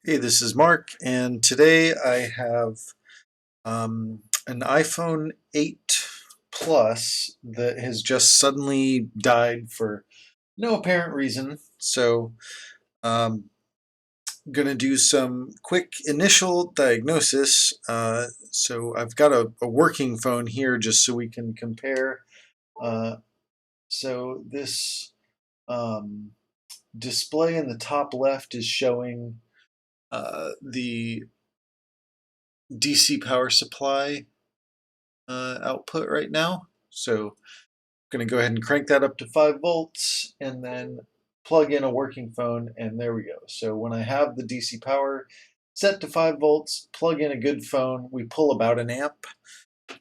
Hey, this is Mark, and today I have an iPhone 8 Plus that has just suddenly died for no apparent reason. So I'm gonna do some quick initial diagnosis. So I've got a working phone here just so we can compare. Uh, so this um, display in the top left is showing the DC power supply output right now. So I'm going to go ahead and crank that up to 5 volts and then plug in a working phone, and there we go. So when I have the DC power set to 5 volts, plug in a good phone, we pull about an amp.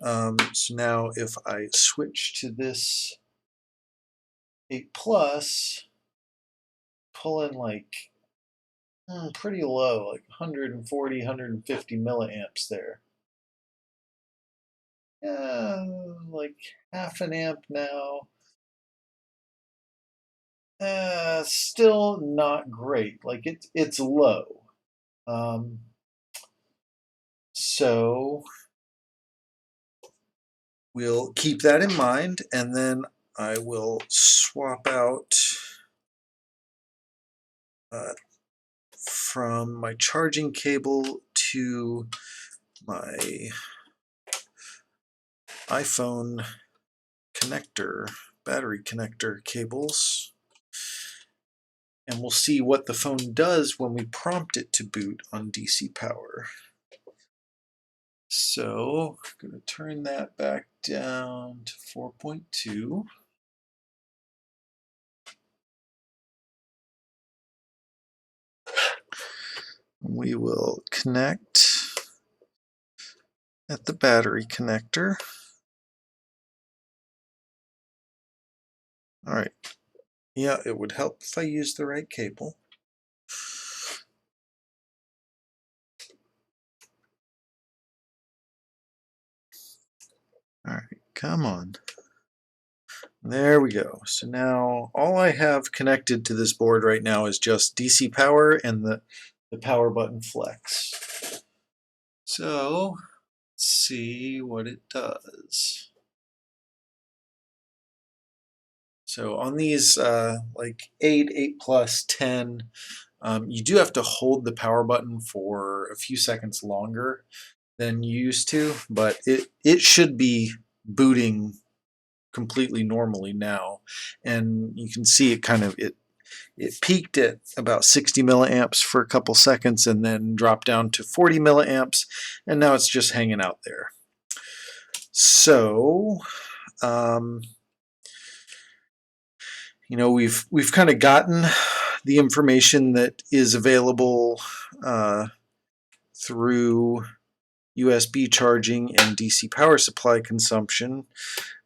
So now if I switch to this 8 Plus, pull in like pretty low, like 140, 150 milliamps there. Yeah, like half an amp now. Still not great. Like it's low. Um, so we'll keep that in mind, and then I will swap out uh, from my charging cable to my iPhone connector, battery connector cables, and we'll see what the phone does when we prompt it to boot on DC power. So I'm going to turn that back down to 4.2. We will connect at the battery connector. All right. Yeah, it would help if I used the right cable. All right, come on. There we go. So now all I have connected to this board right now is just DC power and the power button flex. So let's see what it does. So on these like 8 Plus, 10, you do have to hold the power button for a few seconds longer than you used to, but it should be booting completely normally now. And you can see it kind of it peaked at about 60 milliamps for a couple seconds and then dropped down to 40 milliamps, and now it's just hanging out there. So we've kind of gotten the information that is available through USB charging and DC power supply consumption.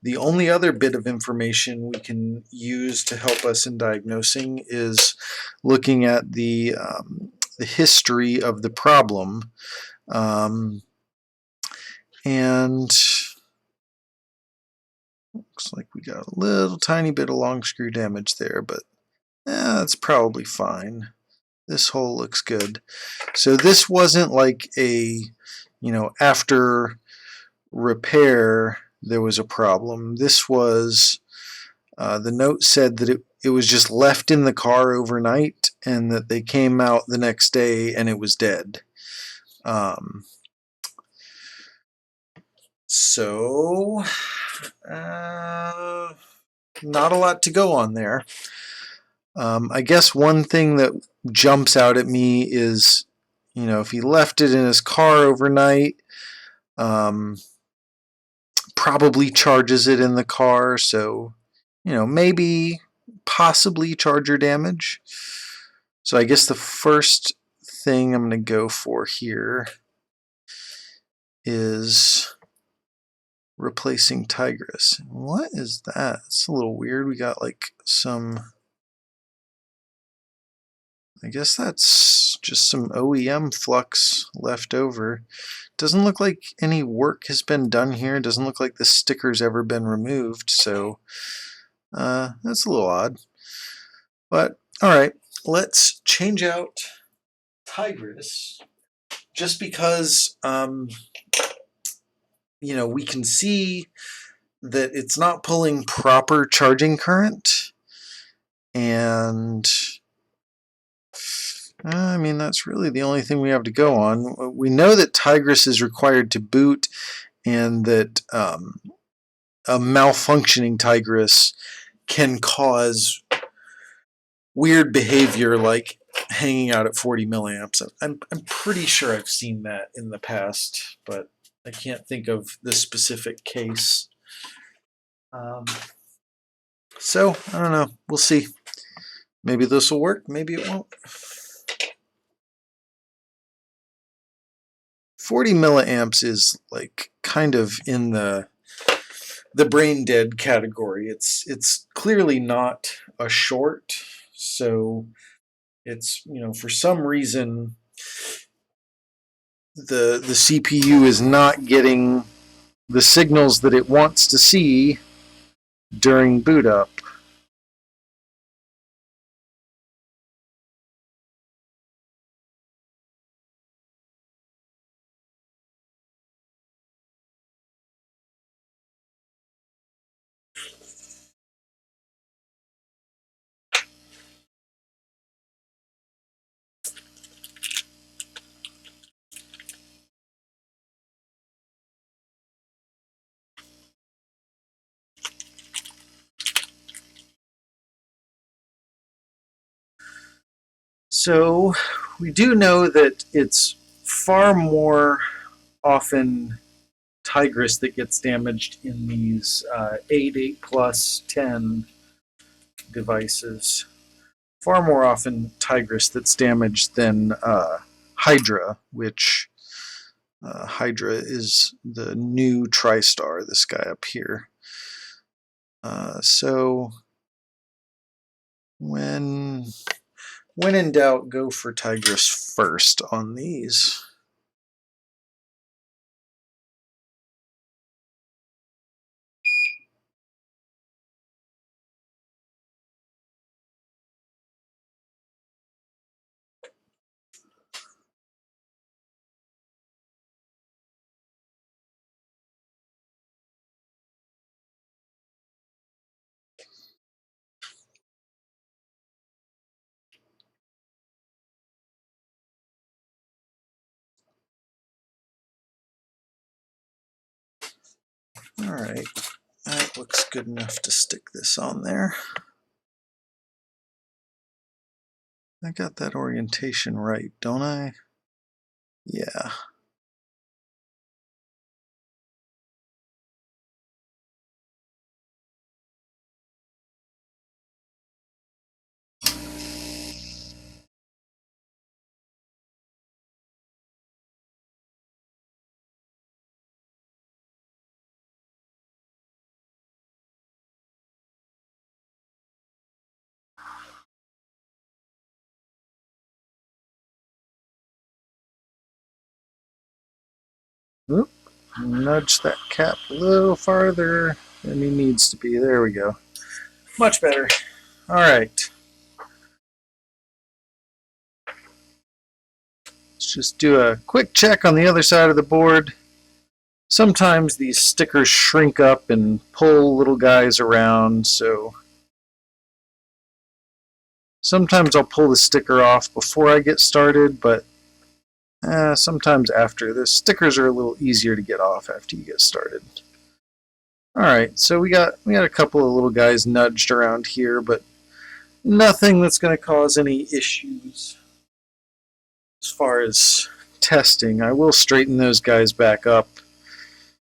The only other bit of information we can use to help us in diagnosing is looking at the history of the problem. And looks like we got a little tiny bit of long screw damage there, but that's probably fine. This hole looks good. So this wasn't like a, after repair there was a problem. This was, the note said that it was just left in the car overnight and that they came out the next day and it was dead. So, not a lot to go on there. I guess one thing that jumps out at me is, if he left it in his car overnight, probably charges it in the car, so, maybe possibly charger damage. So I guess the first thing I'm going to go for here is replacing Tigris. What is that? It's a little weird. We got like some, I guess that's just some OEM flux left over. Doesn't look like any work has been done here. Doesn't look like the sticker's ever been removed, so that's a little odd. But all right, let's change out tigris just because we can see that it's not pulling proper charging current, and I mean that's really the only thing we have to go on. We know that tigris is required to boot, and that a malfunctioning tigris can cause weird behavior like hanging out at 40 milliamps. I'm pretty sure I've seen that in the past, but I can't think of the specific case. So I don't know. We'll see. Maybe this will work. Maybe it won't. 40 milliamps is like kind of in the brain dead category. It's clearly not a short, so it's for some reason the CPU is not getting the signals that it wants to see during boot up. So we do know that it's far more often tigris that gets damaged in these 8 plus 10 devices. Far more often tigris that's damaged than hydra, which hydra is the new TriStar, this guy up here. So when in doubt, go for tigris first on these. All right, that looks good enough to stick this on there. I got that orientation right, don't I? Yeah. Oop, nudge that cap a little farther than he needs to be. There we go. Much better. All right. Let's just do a quick check on the other side of the board. Sometimes these stickers shrink up and pull little guys around, so sometimes I'll pull the sticker off before I get started, but sometimes after. The stickers are a little easier to get off after you get started. Alright, so we got a couple of little guys nudged around here, but nothing that's going to cause any issues as far as testing. I will straighten those guys back up,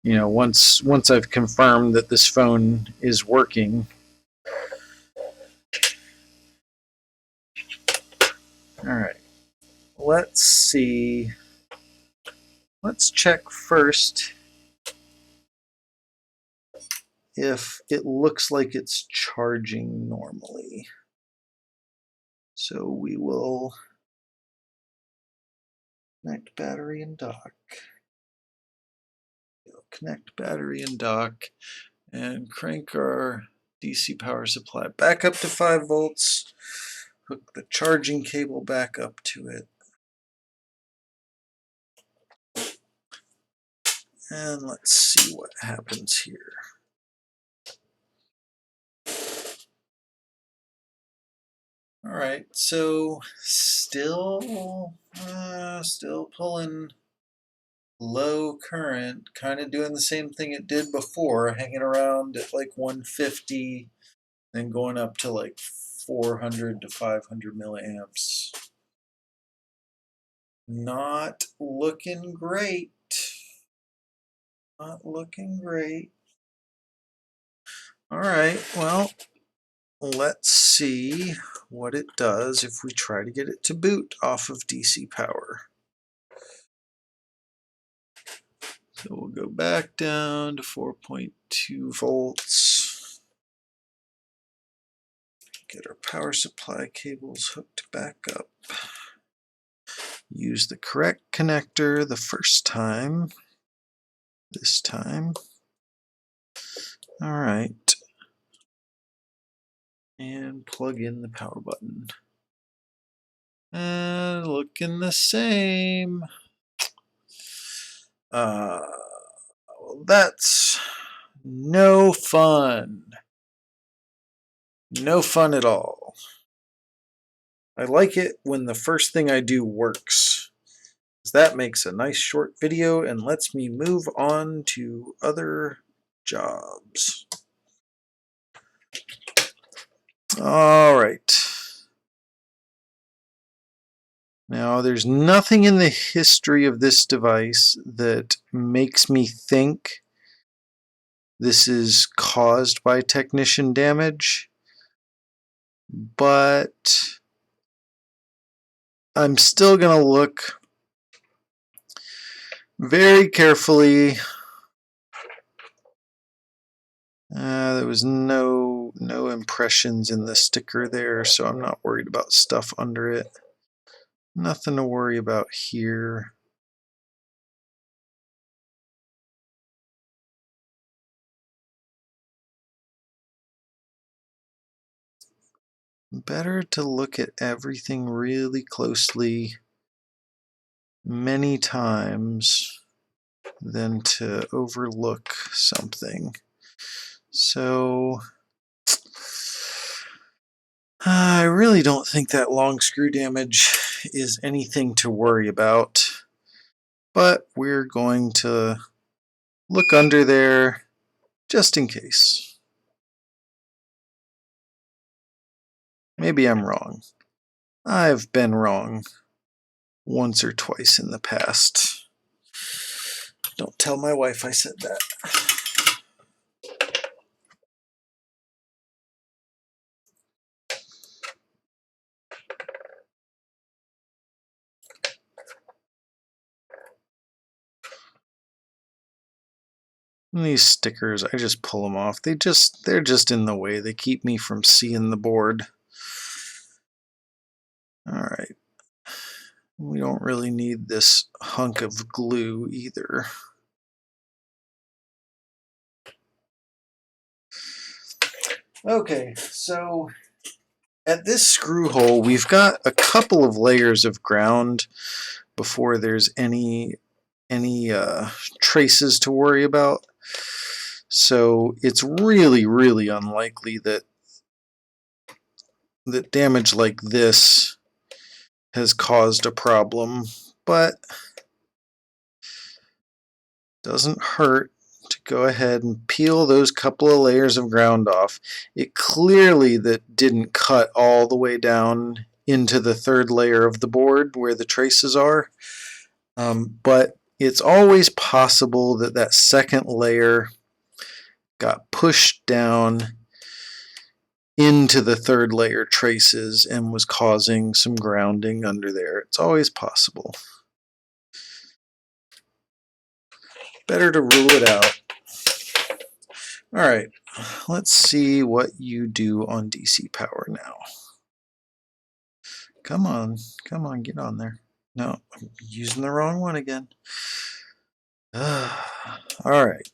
once I've confirmed that this phone is working. Alright, let's see. Let's check first if it looks like it's charging normally. So we will connect battery and dock. Connect battery and dock and crank our DC power supply back up to 5 volts. Hook the charging cable back up to it. And let's see what happens here. All right, so still pulling low current, kind of doing the same thing it did before, hanging around at like 150, then going up to like 400 to 500 milliamps. Not looking great. Not looking great. All right, well, let's see what it does if we try to get it to boot off of DC power. So we'll go back down to 4.2 volts. Get our power supply cables hooked back up. Use the correct connector the first time. This time. All right. And plug in the power button. Looking the same. Well, that's no fun. No fun at all. I like it when the first thing I do works. That makes a nice short video and lets me move on to other jobs. All right. Now, there's nothing in the history of this device that makes me think this is caused by technician damage, but I'm still going to look very carefully. There was no impressions in the sticker there, so I'm not worried about stuff under it. Nothing to worry about here. Better to look at everything really closely many times than to overlook something. So I really don't think that long screw damage is anything to worry about, but we're going to look under there just in case. Maybe I'm wrong. I've been wrong once or twice in the past. Don't tell my wife I said that. And these stickers, I just pull them off. They're just in the way. They keep me from seeing the board. All right. We don't really need this hunk of glue either. Okay, so at this screw hole, we've got a couple of layers of ground before there's any traces to worry about. So it's really unlikely that damage like this has caused a problem, but doesn't hurt to go ahead and peel those couple of layers of ground off. It clearly didn't cut all the way down into the third layer of the board where the traces are, but it's always possible that that second layer got pushed down into the third layer traces and was causing some grounding under there. It's always possible. Better to rule it out. All right, let's see what you do on DC power now. Come on, get on there. No, I'm using the wrong one again. All right.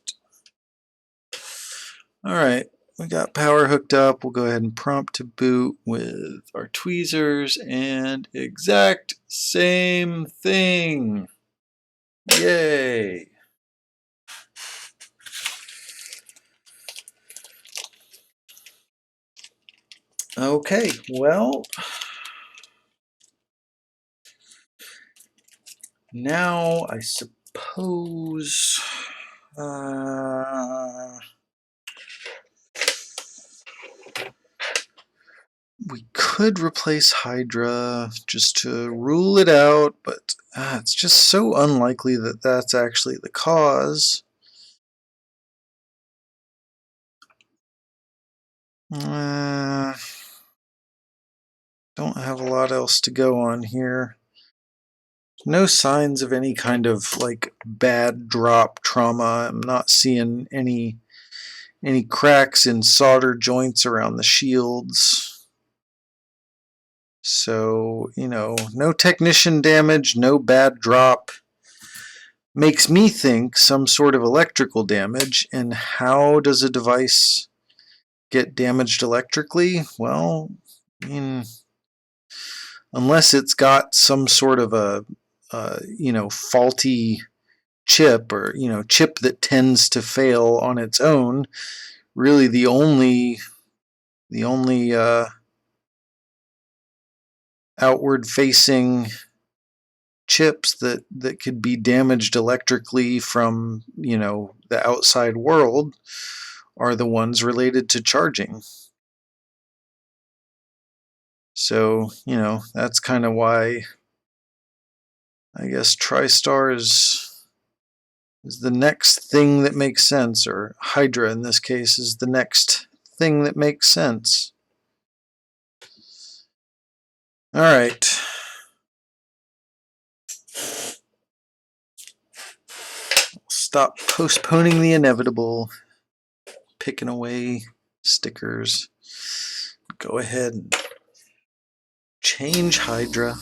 All right, we got power hooked up. We'll go ahead and prompt to boot with our tweezers and exact same thing. Yay. Okay, well, now I suppose we could replace Hydra just to rule it out, but it's just so unlikely that that's actually the cause. Don't have a lot else to go on here. No signs of any kind of like bad drop trauma. I'm not seeing any cracks in solder joints around the shields. So, no technician damage, no bad drop. Makes me think some sort of electrical damage. And how does a device get damaged electrically? Well, I mean, unless it's got some sort of a faulty chip, or chip that tends to fail on its own. Really, the only outward facing chips that could be damaged electrically from the outside world are the ones related to charging. So that's kind of why I guess TriStar is the next thing that makes sense, or Hydra in this case is the next thing that makes sense. All right. Stop postponing the inevitable. Picking away stickers. Go ahead and change Hydra.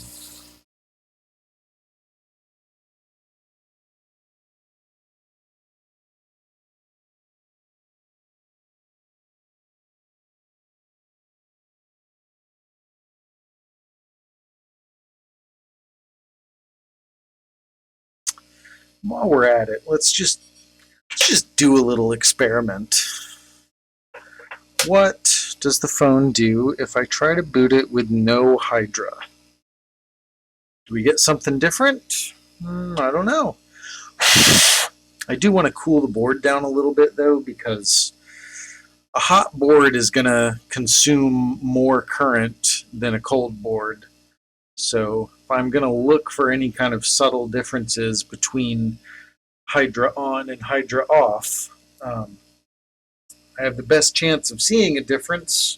While we're at it, let's just do a little experiment. What does the phone do if I try to boot it with no Hydra? Do we get something different? I don't know. I do want to cool the board down a little bit though, because a hot board is going to consume more current than a cold board. So if I'm going to look for any kind of subtle differences between Hydra on and Hydra off, I have the best chance of seeing a difference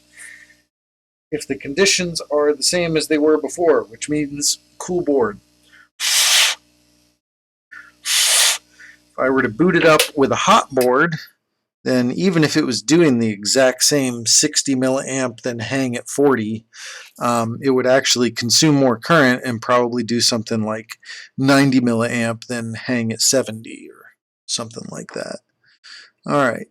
if the conditions are the same as they were before, which means cool board. If I were to boot it up with a hot board, then even if it was doing the exact same 60 milliamp, then hang at 40, it would actually consume more current and probably do something like 90 milliamp, then hang at 70 or something like that. All right,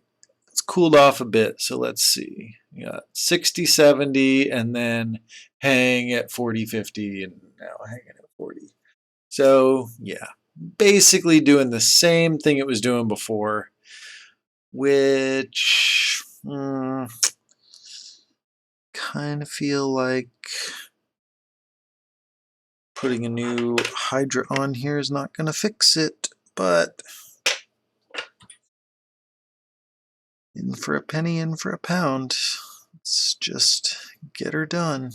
it's cooled off a bit, so let's see. We got 60, 70, and then hang at 40, 50, and now hanging at 40. So yeah, basically doing the same thing it was doing before, which kind of feel like putting a new Hydra on here is not going to fix it, but in for a penny, in for a pound. Let's just get her done.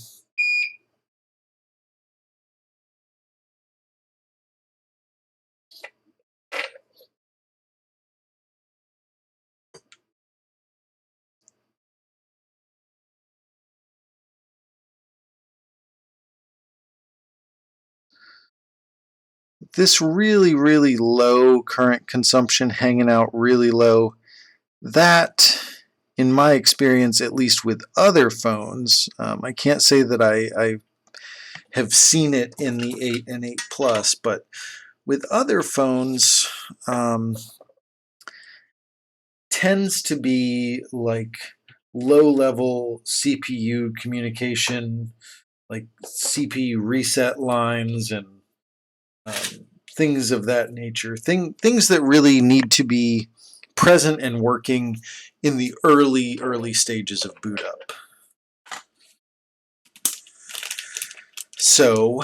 This really, really low current consumption, hanging out really low, that, in my experience, at least with other phones, I can't say that I have seen it in the 8 and 8 Plus, but with other phones, tends to be like low-level CPU communication, like CPU reset lines and things of that nature. Things that really need to be present and working in the early stages of boot up. So,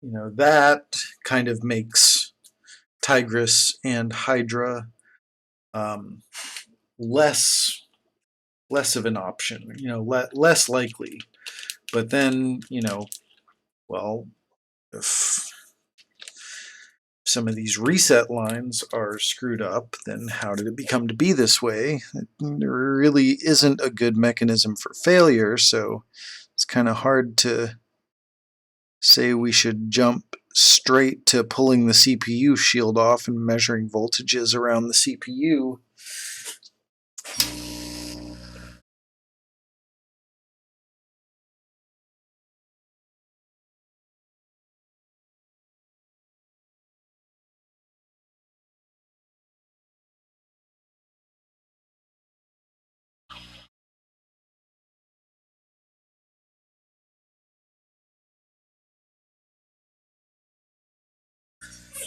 that kind of makes tigris and hydra um, less less of an option, less likely. But then, well, if some of these reset lines are screwed up, then how did it become to be this way? There really isn't a good mechanism for failure, so it's kind of hard to say we should jump straight to pulling the CPU shield off and measuring voltages around the CPU.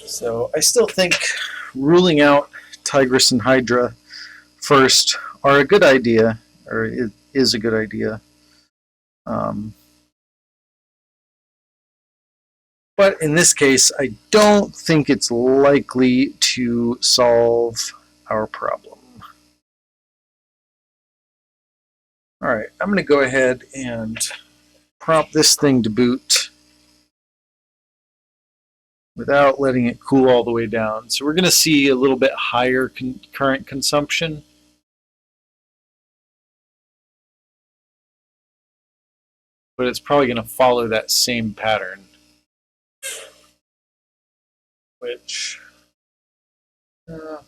So I still think ruling out Tigris and Hydra first are a good idea, or it is a good idea. Um, but in this case, I don't think it's likely to solve our problem. All right, I'm going to go ahead and prompt this thing to boot without letting it cool all the way down. So we're going to see a little bit higher current consumption. But it's probably going to follow that same pattern, which that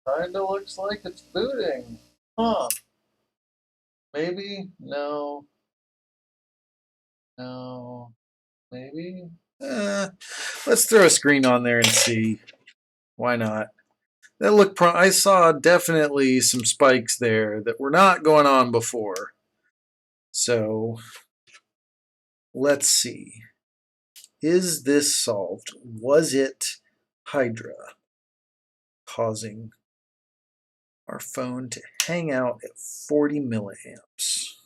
kind of looks like it's booting. Huh. Maybe? No. No. Maybe? Let's throw a screen on there and see. Why not? That looked I saw definitely some spikes there that were not going on before. So let's see. Is this solved? Was it Hydra causing our phone to hang out at 40 milliamps?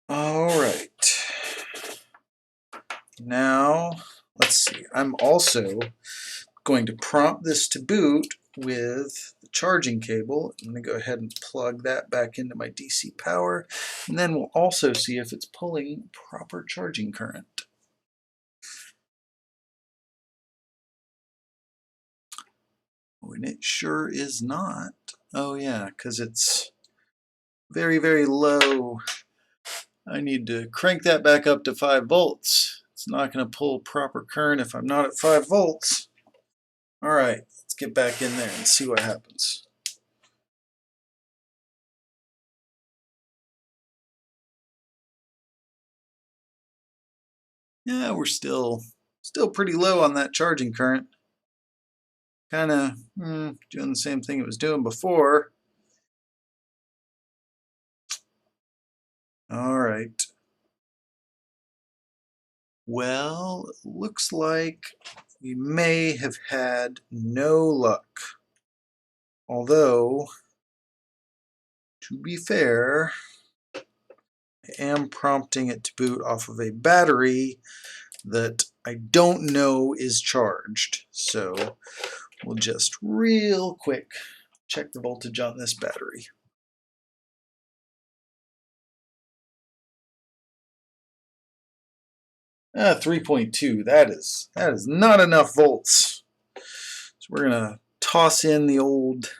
All right. Now, let's see. I'm also going to prompt this to boot with the charging cable. I'm going to go ahead and plug that back into my DC power, and then we'll also see if it's pulling proper charging current. And it sure is not. Oh yeah, because it's very, very low. I need to crank that back up to 5 volts. It's not going to pull proper current if I'm not at 5 volts. All right, let's get back in there and see what happens. Yeah, we're still pretty low on that charging current. Kind of doing the same thing it was doing before. All right. Well, looks like we may have had no luck. Although, to be fair, I am prompting it to boot off of a battery that I don't know is charged. So we'll just real quick check the voltage on this battery. 3.2. That is not enough volts. So we're gonna toss in the old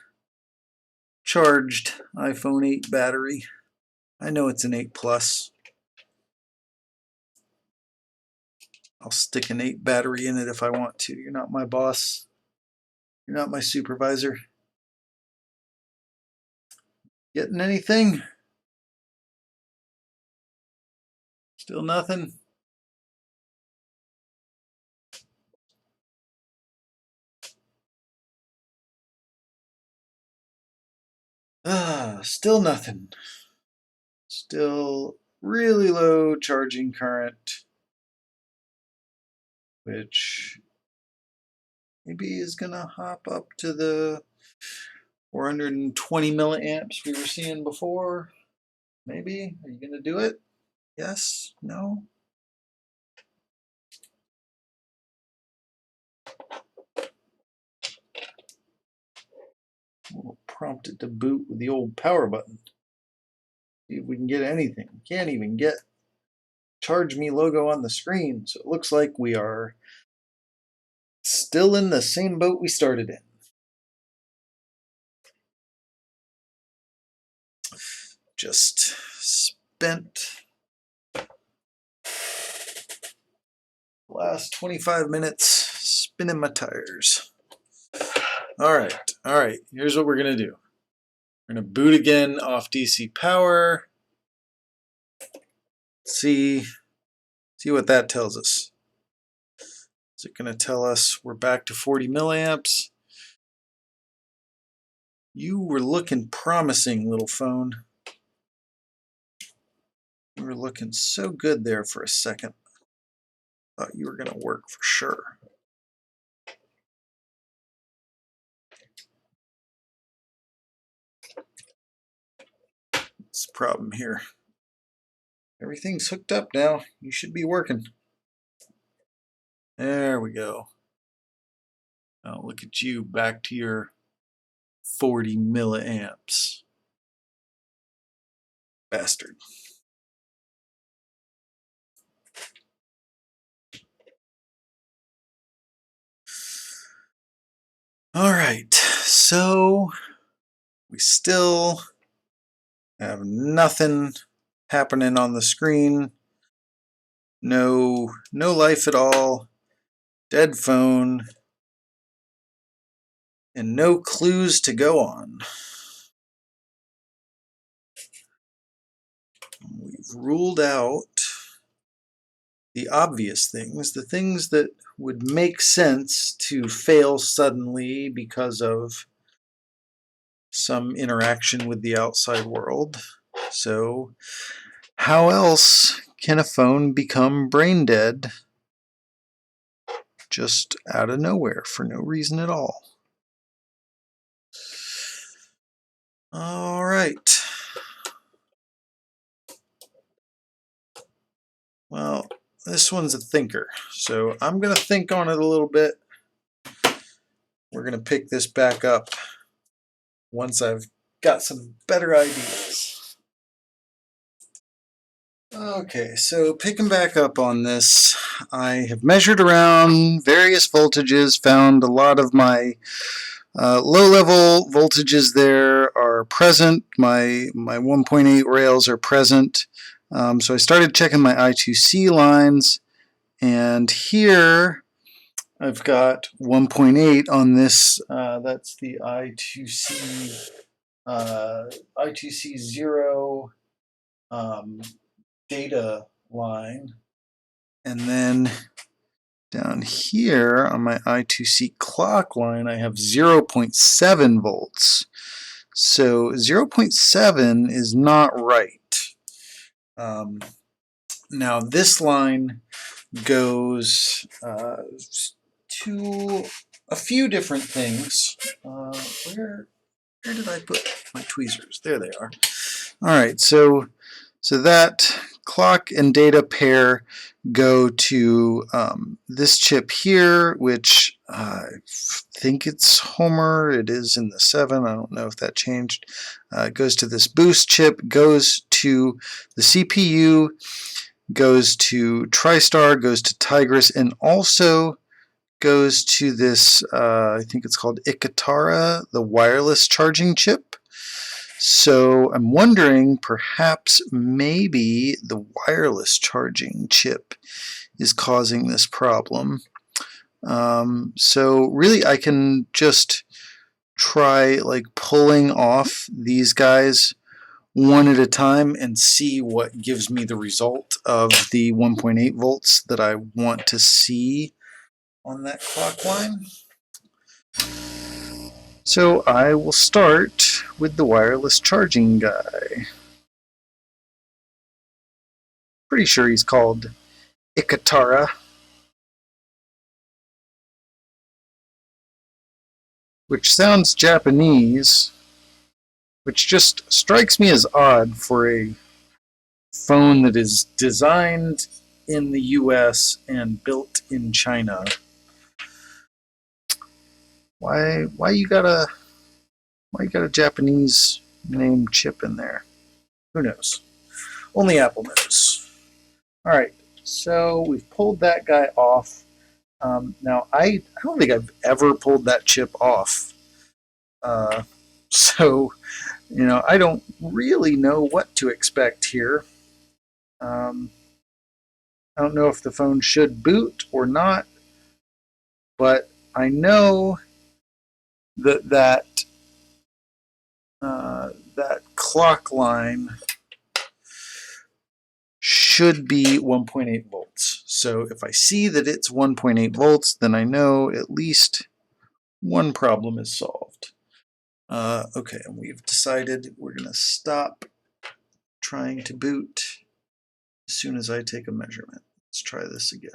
charged iPhone 8 battery. I know it's an 8 Plus. I'll stick an 8 battery in it if I want to. You're not my boss. You're not my supervisor. Getting anything? Still nothing? Still nothing. Still really low charging current. which maybe is going to hop up to the 420 milliamps we were seeing before. Maybe. Are you going to do it? Yes? No? We'll prompt it to boot with the old power button. See if we can get anything. Can't even get Charge Me logo on the screen, so it looks like we are still in the same boat we started in. Just spent the last 25 minutes spinning my tires. All right, here's what we're gonna do. We're gonna boot again off DC power. See what that tells us. Is it gonna tell us we're back to 40 milliamps? You were looking promising, little phone. You were looking so good there for a second. Thought you were gonna work for sure. What's the problem here? Everything's hooked up now. You should be working. There we go. Now look at you, back to your 40 milliamps. Bastard. All right, so we still have nothing happening on the screen. No life at all. Dead phone. And no clues to go on. We've ruled out the obvious things, the things that would make sense to fail suddenly because of some interaction with the outside world. So how else can a phone become brain dead just out of nowhere for no reason at all? All right. Well, this one's a thinker, so I'm going to think on it a little bit. We're going to pick this back up once I've got some better ideas. Okay, so picking back up on this, I have measured around various voltages, found a lot of my low-level voltages there are present. My 1.8 rails are present. So I started checking my I2C lines, and here I've got 1.8 on this. That's the I2C 0 data line, and then down here on my I2C clock line I have 0.7 volts. So 0.7 is not right. Now this line goes to a few different things. Where did I put my tweezers? There they are. Alright, so that clock and data pair go to this chip here, which I think it's Homer. It is in the 7. I don't know if that changed. It goes to this boost chip, goes to the CPU, goes to TriStar, goes to Tigris, and also goes to this, I think it's called Ikatara, the wireless charging chip. So I'm wondering, perhaps maybe the wireless charging chip is causing this problem. So really I can just try like pulling off these guys one at a time and see what gives me the result of the 1.8 volts that I want to see on that clock line. So I will start with the wireless charging guy. Pretty sure he's called Ikatara. which sounds Japanese, which just strikes me as odd for a phone that is designed in the US and built in China. Why you got a Japanese name chip in there? Who knows? Only Apple knows. All right, so we've pulled that guy off. Now I don't think I've ever pulled that chip off. Uh, so I don't really know what to expect here. Um, I don't know if the phone should boot or not, but I know that clock line should be 1.8 volts. So if I see that it's 1.8 volts, then I know at least one problem is solved. Okay, and we've decided we're going to stop trying to boot as soon as I take a measurement. Let's try this again.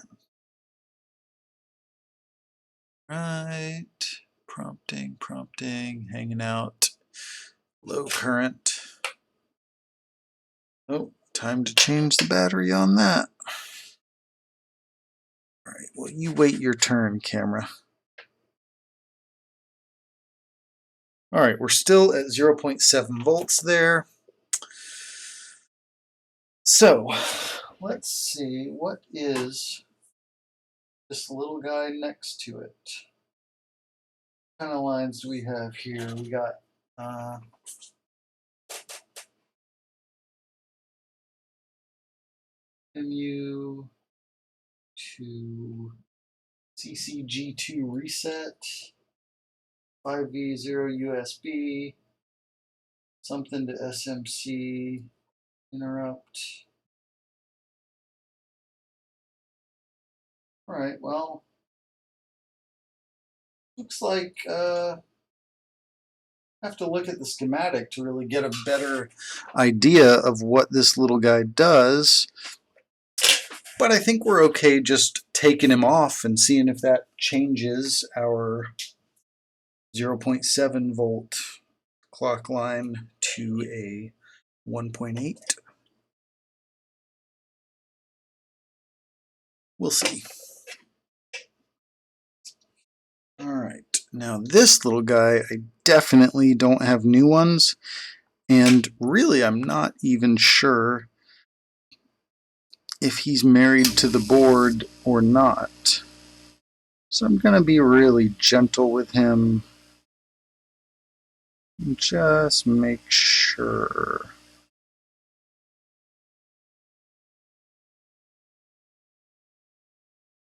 Right, prompting, hanging out, low current. Oh, time to change the battery on that. All right, well, you wait your turn, camera. All right, we're still at 0.7 volts there. So let's see, what is this little guy next to it? What kind of lines do we have here? We got MU to CCG2 reset, 5V0 USB, something to SMC interrupt. All right, well, looks like I have to look at the schematic to really get a better idea of what this little guy does. But I think we're okay just taking him off and seeing if that changes our 0.7 volt clock line to a 1.8. We'll see. All right, now this little guy, I definitely don't have new ones, and really I'm not even sure if he's married to the board or not. So I'm going to be really gentle with him. Just make sure.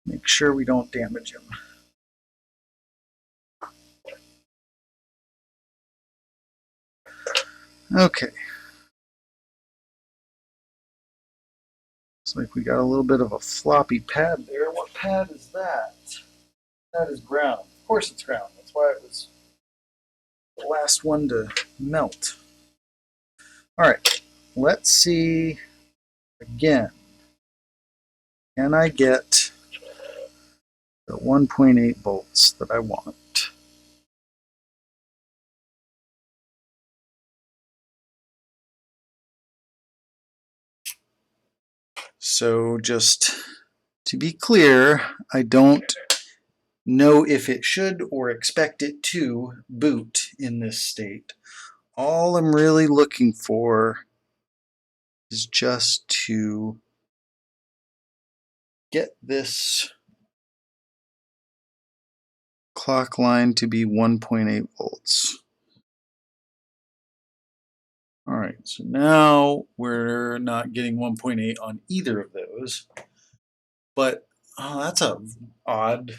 Make sure we don't damage him. Okay. Looks like we got a little bit of a floppy pad there. What pad is that? That is ground. Of course it's ground. That's why it was the last one to melt. All right. Let's see again. Can I get the 1.8 volts that I want? So just to be clear, I don't know if it should or expect it to boot in this state. All I'm really looking for is just to get this clock line to be 1.8 volts. All right, so now we're not getting 1.8 on either of those, but that's a odd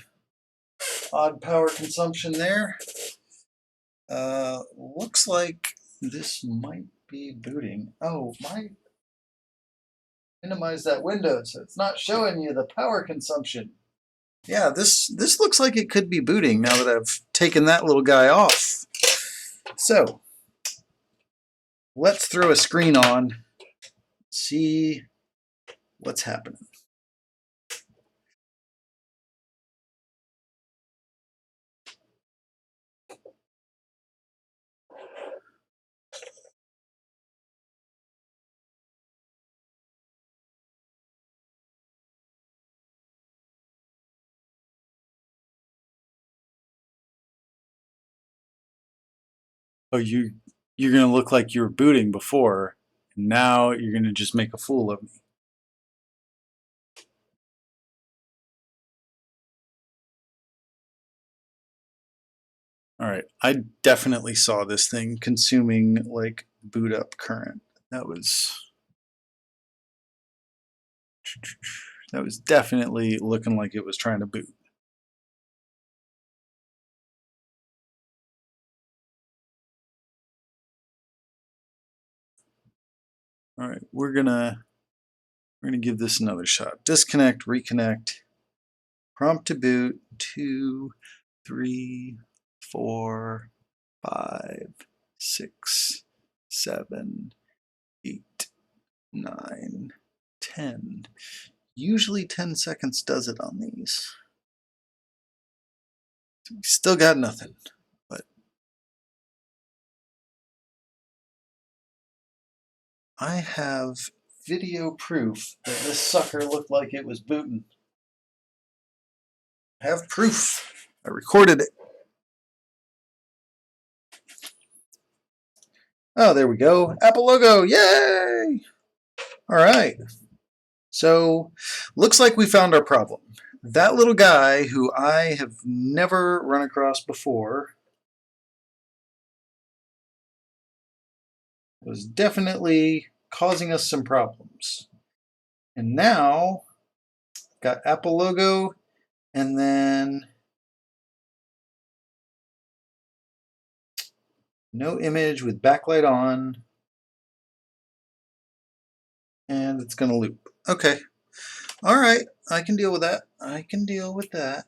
power consumption there. Looks like this might be booting. Oh, my, minimize that window so it's not showing you the power consumption. Yeah, this looks like it could be booting now that I've taken that little guy off. So let's throw a screen on, see what's happening. Oh, you're gonna look like you were booting before, and now you're gonna just make a fool of me. All right, I definitely saw this thing consuming like boot up current. That was definitely looking like it was trying to boot. All right, we're gonna give this another shot. Disconnect, reconnect, prompt to boot, 2, 3, 4, 5, 6, 7, 8, 9, 10. Usually 10 seconds does it on these. Still got nothing, but I have video proof that this sucker looked like it was booting. I have proof. I recorded it. Oh, there we go. Apple logo. Yay! All right. So, looks like we found our problem. That little guy who I have never run across before was definitely causing us some problems. And now, got Apple logo and then no image with backlight on, and it's going to loop. Okay. All right. I can deal with that. I can deal with that.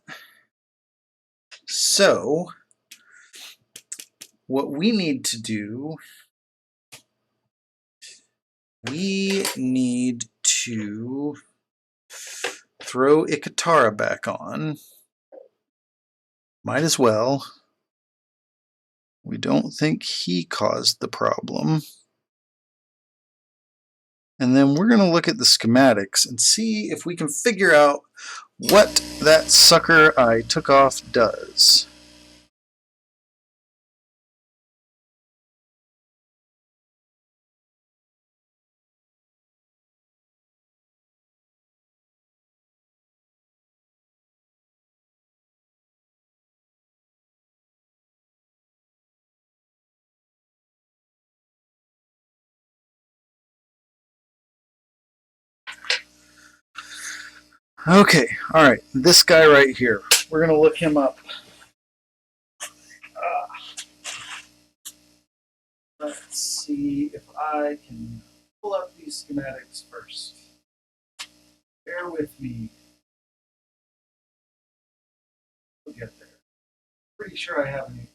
So, what we need to do, we need to throw Ikatara back on. Might as well. We don't think he caused the problem. And then we're going to look at the schematics and see if we can figure out what that sucker I took off does. Okay, alright, this guy right here. We're going to look him up. Let's see if I can pull up these schematics first. Bear with me. We'll get there. Pretty sure I have any.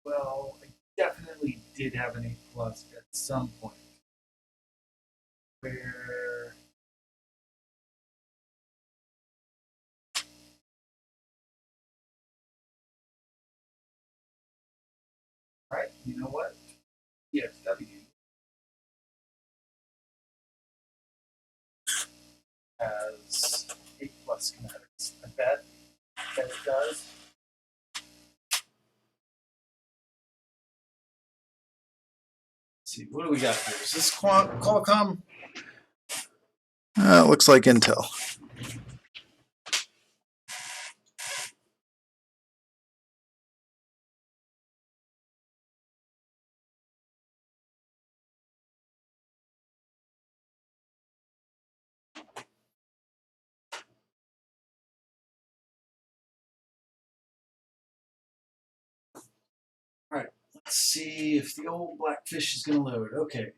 Well, I definitely did have an 8 plus at some point. Where right, you know what? PSW has 8 plus schematics. I bet that it does. Let's see, what do we got here? Is this Qualcomm? It looks like Intel. All right, let's see if the old Blackfish is going to load. Okay,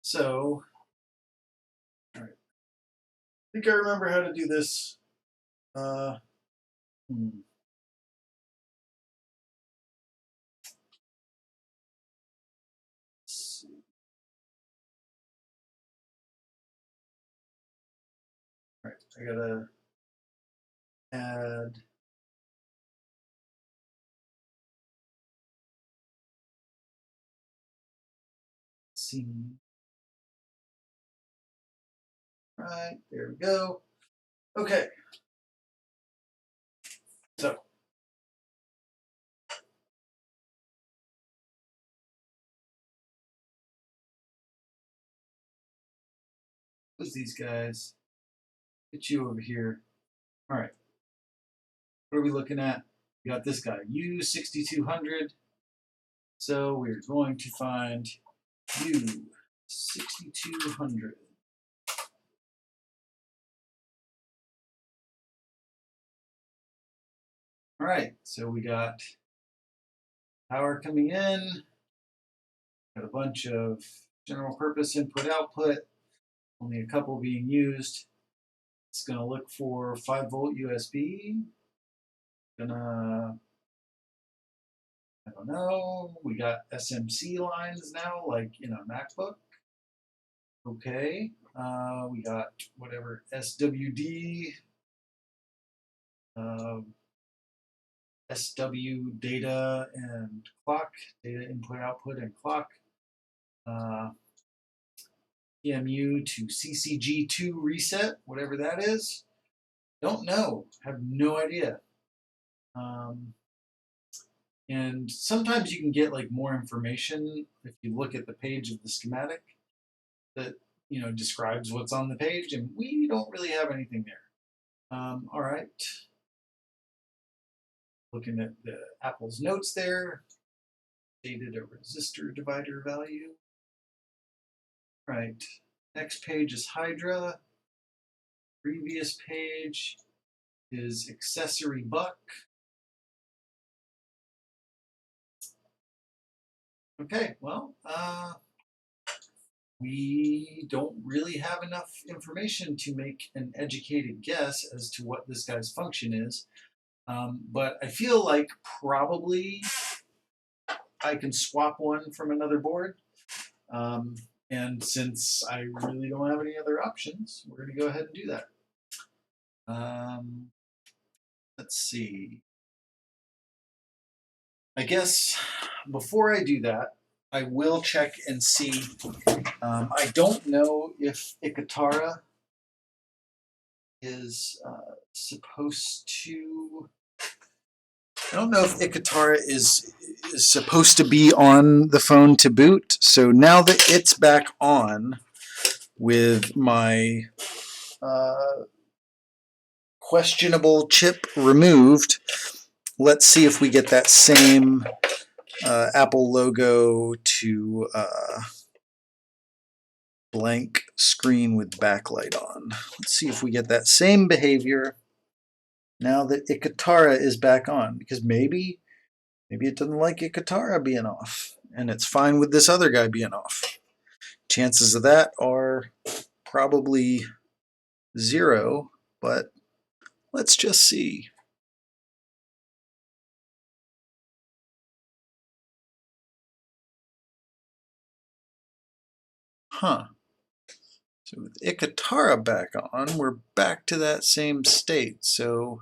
so, all right. I think I remember how to do this. Uh, hmm. Let's see. All right, I gotta add. Scene. Right, there we go. Okay. So, close these guys. Get you over here. All right. What are we looking at? We got this guy, U6200. So we're going to find U6200. All right, so we got power coming in, got a bunch of general purpose input output, only a couple being used. It's going to look for 5-volt USB. I don't know, we got SMC lines now, like in a MacBook. Okay, we got whatever SWD, SW data and clock, data input output and clock. PMU to CCG2 reset, whatever that is. Don't know, have no idea. And sometimes you can get like more information if you look at the page of the schematic that describes what's on the page, and we don't really have anything there. All right, looking at the Apple's notes there, stated a resistor divider value. All right, next page is hydra. Previous page is accessory buck. Okay, well, we don't really have enough information to make an educated guess as to what this guy's function is. But I feel like probably I can swap one from another board. And since I really don't have any other options, we're going to go ahead and do that. Let's see. I guess before I do that, I will check and see. I don't know if Ikatara is supposed to. I don't know if Ikatara is supposed to be on the phone to boot. So now that it's back on with my questionable chip removed, let's see if we get that same Apple logo to blank screen with backlight on. Let's see if we get that same behavior now that Ikatara is back on, because maybe it doesn't like Ikatara being off, and it's fine with this other guy being off. Chances of that are probably 0, but let's just see. Huh. So with Ikatara back on, we're back to that same state. So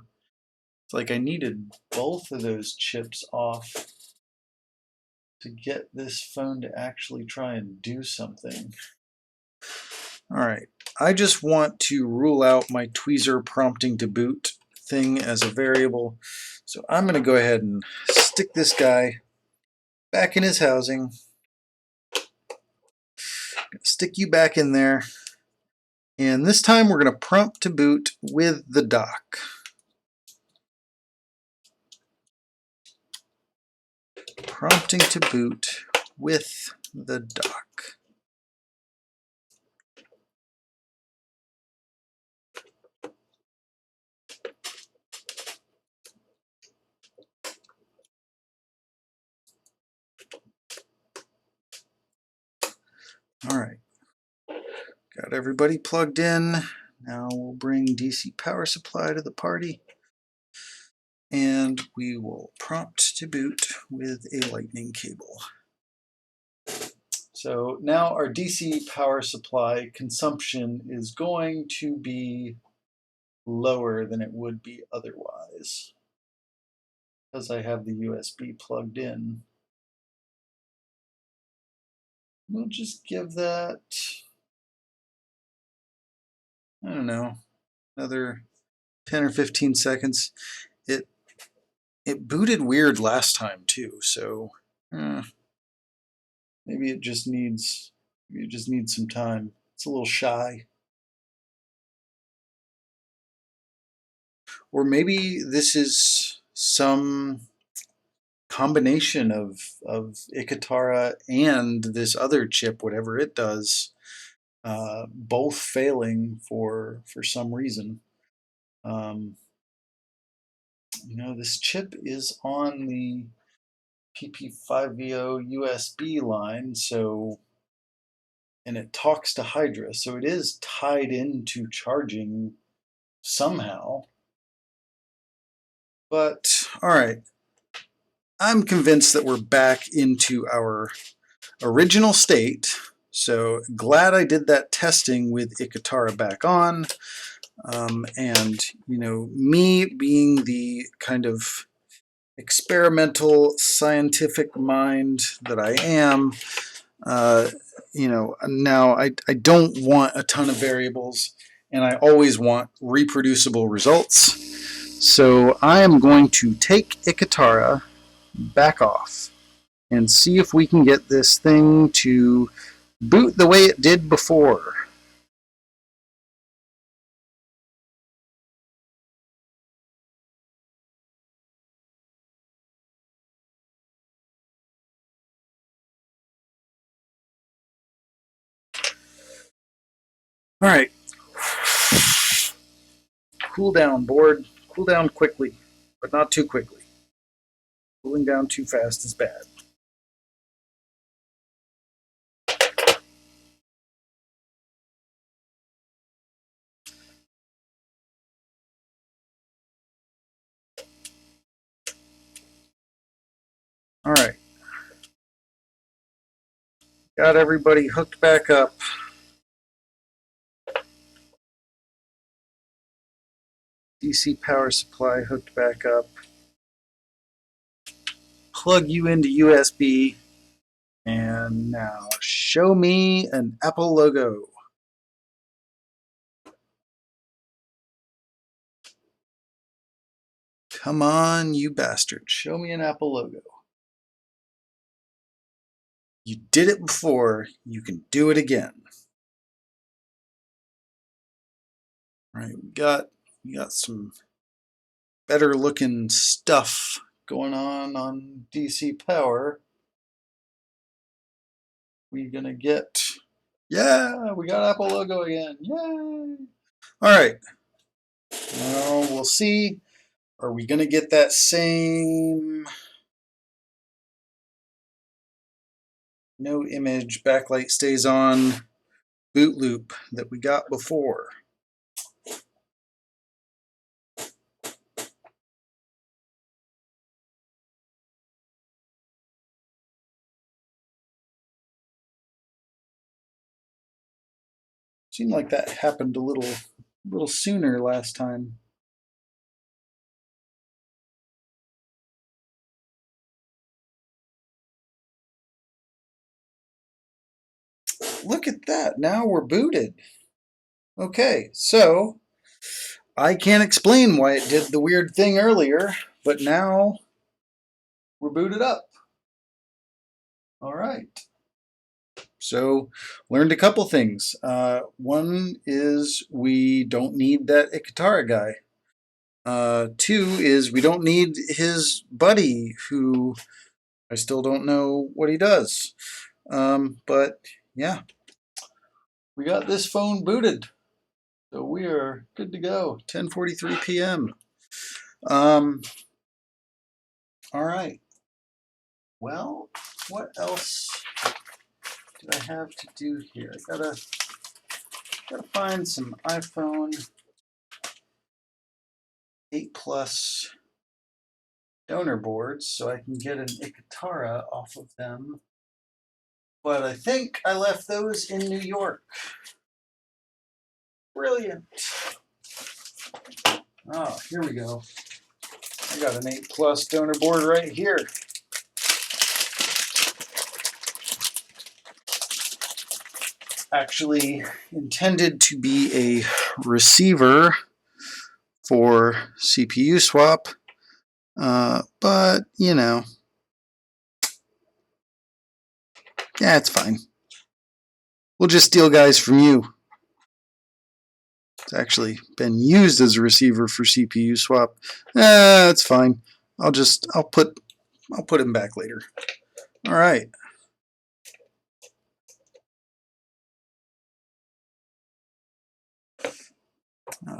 it's like I needed both of those chips off to get this phone to actually try and do something. All right, I just want to rule out my tweezer prompting to boot thing as a variable. So I'm going to go ahead and stick this guy back in his housing. Stick you back in there. And this time we're going to prompt to boot with the dock. Prompting to boot with the dock. All right, got everybody plugged in. Now we'll bring DC power supply to the party, and we will prompt to boot with a lightning cable. So now our DC power supply consumption is going to be lower than it would be otherwise, because I have the USB plugged in. We'll just give that, I don't know, another 10 or 15 seconds. It booted weird last time too, so maybe it just needs some time. It's a little shy. Or maybe this is some combination of Ikatara and this other chip, whatever it does, both failing for some reason. This chip is on the PP5VO USB line, and it talks to Hydra, so it is tied into charging somehow. But all right, I'm convinced that we're back into our original state. So glad I did that testing with Ikatara back on. And me being the kind of experimental scientific mind that I am, now I don't want a ton of variables, and I always want reproducible results. So I am going to take Ikatara back off and see if we can get this thing to boot the way it did before. All right. Cool down, board. Cool down quickly, but not too quickly. Cooling down too fast is bad. All right. Got everybody hooked back up. DC power supply hooked back up. Plug you into USB. And now show me an Apple logo. Come on, you bastard. Show me an Apple logo. You did it before. You can do it again. All right, we got some better looking stuff going on DC power. We're gonna get, yeah, we got Apple logo again. Yay! All right. Now we'll see. Are we gonna get that same no image backlight stays on boot loop that we got before? Seemed like that happened a little sooner last time. Look at that. Now we're booted. Okay, so I can't explain why it did the weird thing earlier, but now we're booted up. All right. So learned a couple things. One is we don't need that Ikatara guy. Two is we don't need his buddy, who I still don't know what he does. But yeah, we got this phone booted. So we are good to go. 10:43 p.m. All right. Well, what else do I have to do here? I gotta find some iPhone 8 Plus donor boards so I can get an Ikatara off of them. But I think I left those in New York. Brilliant. Oh, here we go. I got an 8 Plus donor board right here. Actually intended to be a receiver for CPU swap, but yeah, it's fine. We'll just steal guys from you. It's actually been used as a receiver for CPU swap. That's fine. I'll put him back later. All right.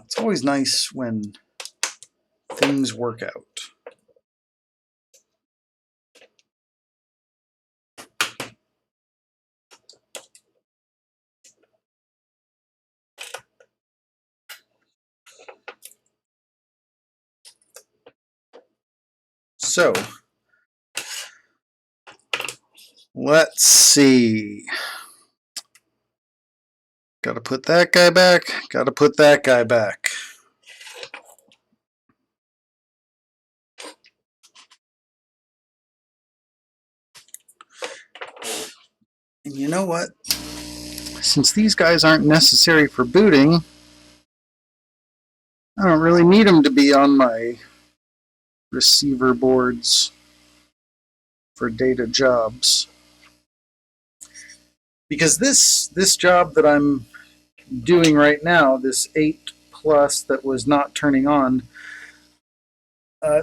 It's always nice when things work out. So, let's see. Got to put that guy back. Got to put that guy back. And you know what? Since these guys aren't necessary for booting, I don't really need them to be on my receiver boards for data jobs. Because this job that I'm doing right now, this 8 plus that was not turning on,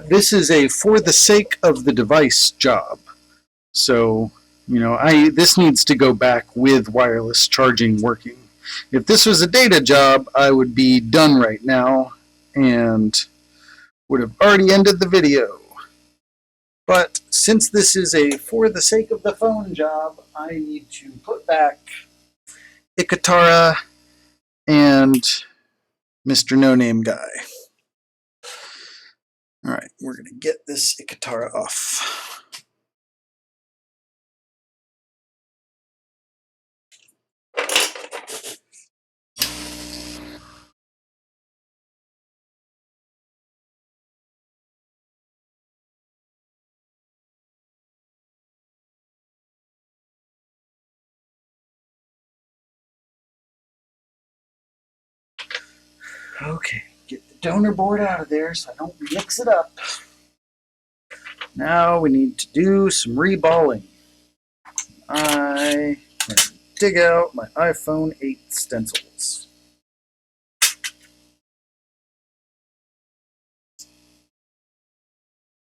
this is a for the sake of the device job. So, you know, this needs to go back with wireless charging working. If this was a data job, I would be done right now and would have already ended the video. But since this is a for the sake of the phone job, I need to put back Ikatara and Mr. No Name Guy. All right, we're going to get this Ikatara off. Okay, get the donor board out of there so I don't mix it up. Now we need to do some reballing. I can dig out my iPhone 8 stencils.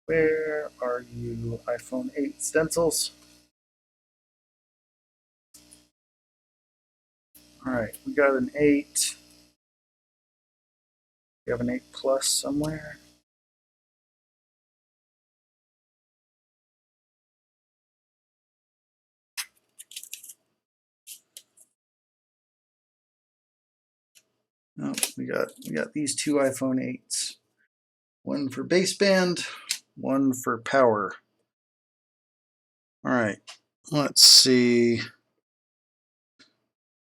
Where are you, iPhone 8 stencils? All right, we got an 8. We have an 8 plus somewhere. Oh, we got these two iPhone 8s. One for baseband, one for power. All right, let's see.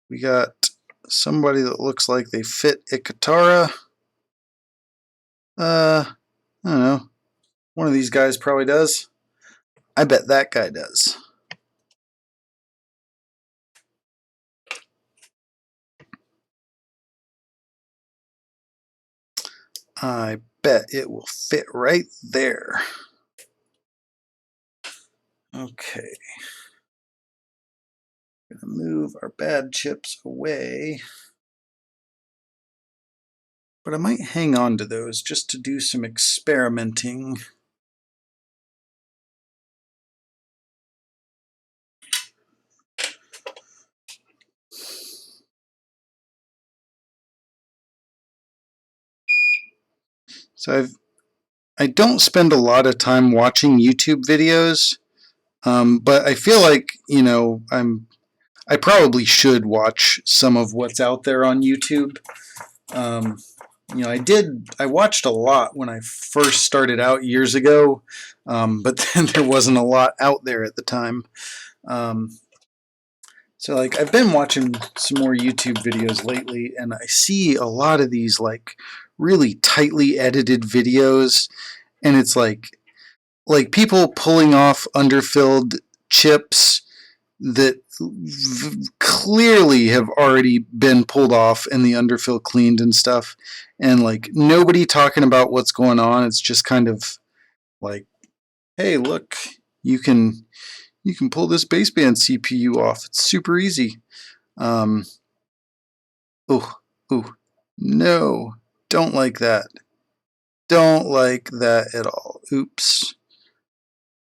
We got somebody that looks like they fit Ikatara. I don't know. One of these guys probably does. I bet that guy does. I bet it will fit right there. Okay. Gonna move our bad chips away. But I might hang on to those just to do some experimenting. So I don't spend a lot of time watching YouTube videos, but I feel like, you know, I probably should watch some of what's out there on YouTube. You know, I watched a lot when I first started out years ago, but then there wasn't a lot out there at the time. So like I've been watching some more YouTube videos lately, and I see a lot of these like really tightly edited videos, and it's like people pulling off underfilled chips that clearly have already been pulled off and the underfill cleaned and stuff, and like nobody talking about what's going on. It's just kind of like, hey, look, you can pull this baseband CPU off. It's super easy. Oh, ooh. No, don't like that. Don't like that at all. Oops.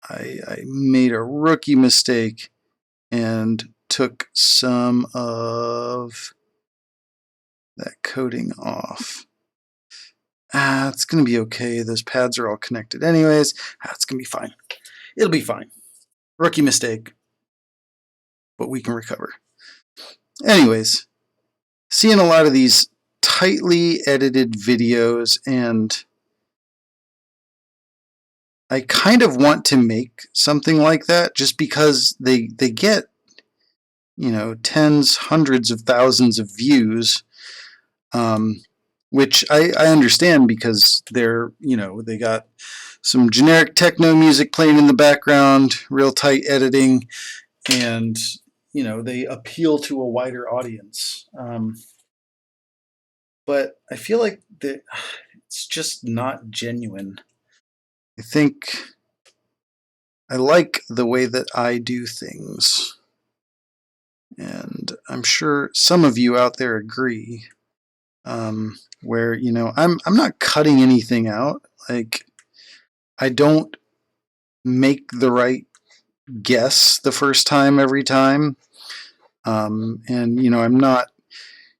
I made a rookie mistake and took some of that coating off. It's going to be okay. Those pads are all connected anyways. It's going to be fine. It'll be fine. Rookie mistake, but we can recover. Anyways, seeing a lot of these tightly edited videos, and I kind of want to make something like that just because they get, tens, hundreds of thousands of views, which I understand because they got some generic techno music playing in the background, real tight editing, and they appeal to a wider audience. But I feel like that it's just not genuine. I think I like the way that I do things, and I'm sure some of you out there agree. Where I'm not cutting anything out. Like, I don't make the right guess the first time every time. And I'm not.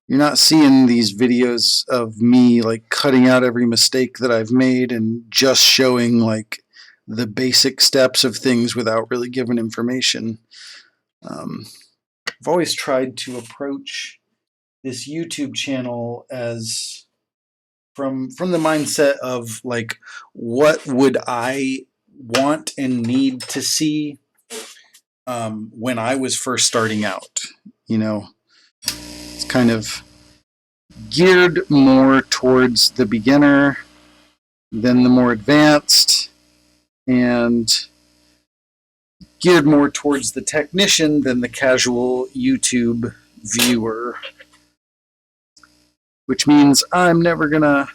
You're not seeing these videos of me like cutting out every mistake that I've made and just showing like the basic steps of things without really giving information. I've always tried to approach this YouTube channel as from the mindset of like, what would I want and need to see when I was first starting out. It's kind of geared more towards the beginner than the more advanced, and geared more towards the technician than the casual YouTube viewer, which means I'm never gonna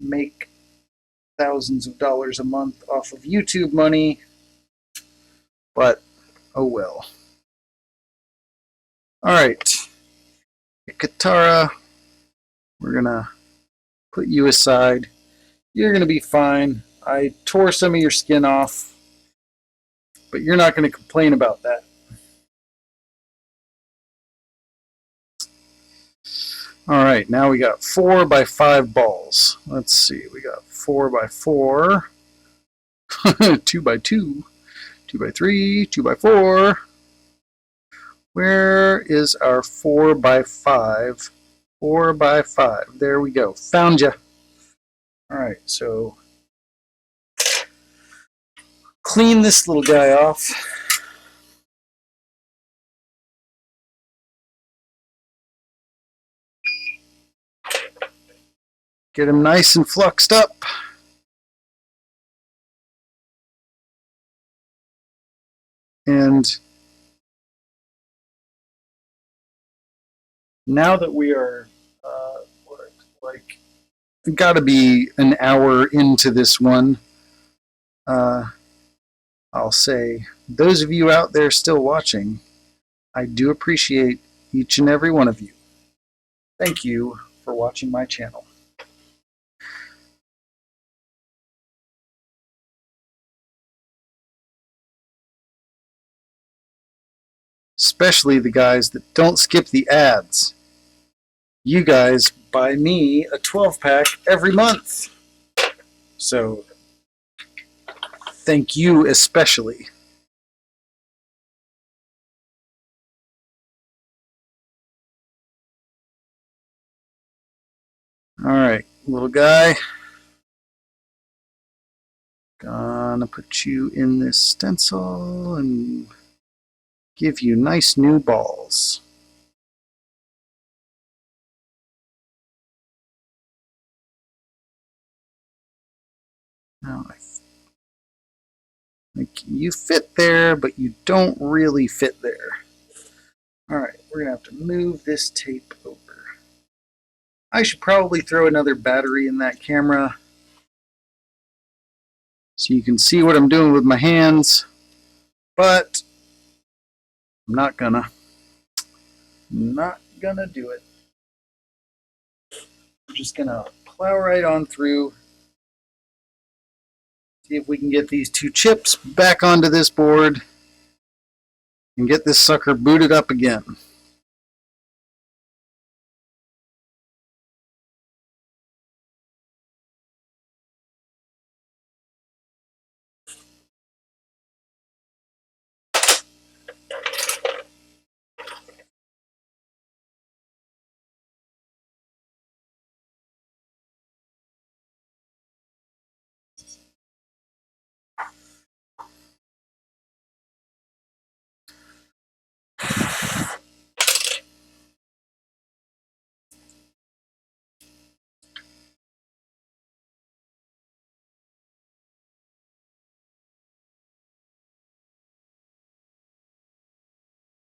make thousands of dollars a month off of YouTube money, but oh well. Alright, Katara, we're gonna put you aside. You're gonna be fine. I tore some of your skin off, but you're not gonna complain about that. Alright, now we got 4x5 balls. Let's see, we got 4x4, 2x2, 2x3, 2x4. Where is our 4x5? 4x5. There we go. Found you. Alright, so clean this little guy off. Get him nice and fluxed up. And now that we are like got to be an hour into this one, I'll say, those of you out there still watching, I do appreciate each and every one of you. Thank you for watching my channel. Especially the guys that don't skip the ads. You guys buy me a 12-pack every month. So, thank you especially. Alright, little guy. Gonna put you in this stencil and give you nice new balls. Now, I think you fit there, but you don't really fit there. Alright, we're gonna have to move this tape over. I should probably throw another battery in that camera so you can see what I'm doing with my hands, but I'm not gonna do it. just gonna plow right on through. See if we can get these two chips back onto this board and get this sucker booted up again.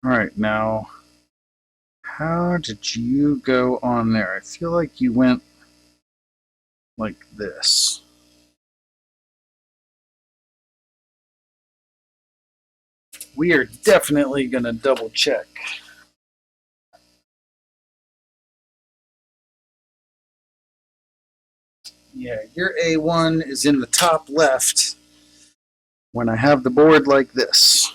All right, now, how did you go on there? I feel like you went like this. We are definitely going to double check. Yeah, your A1 is in the top left when I have the board like this.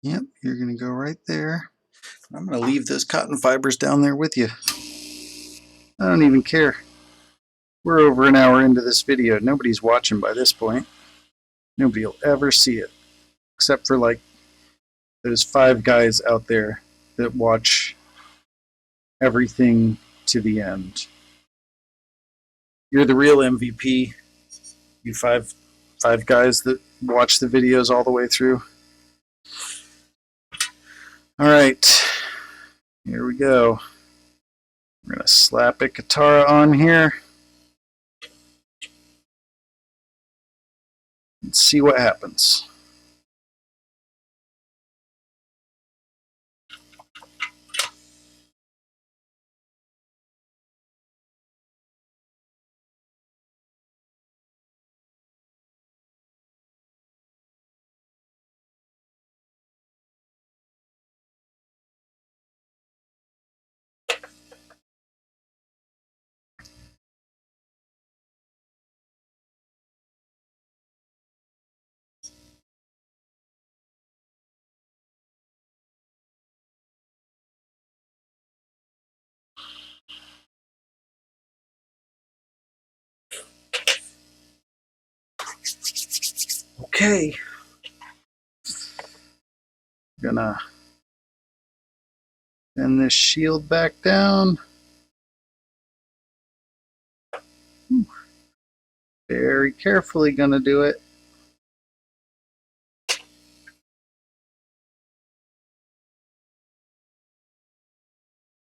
Yep, you're going to go right there. I'm going to leave those cotton fibers down there with you. I don't even care. We're over an hour into this video. Nobody's watching by this point. Nobody will ever see it. Except for like those 5 guys out there that watch everything to the end. You're the real MVP. You five guys that watch the videos all the way through. All right, here we go. We're gonna slap a Katara on here and see what happens. Okay, gonna bend this shield back down. Very carefully gonna do it.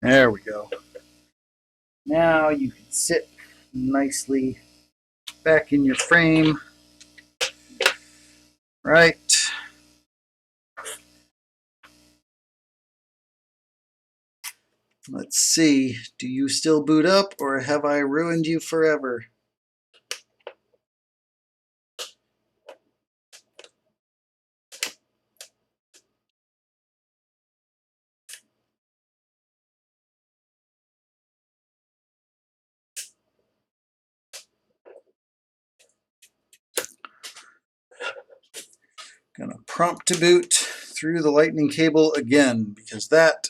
There we go. Now you can sit nicely back in your frame. Right. Let's see. Do you still boot up, or have I ruined you forever? Gonna prompt to boot through the lightning cable again, because that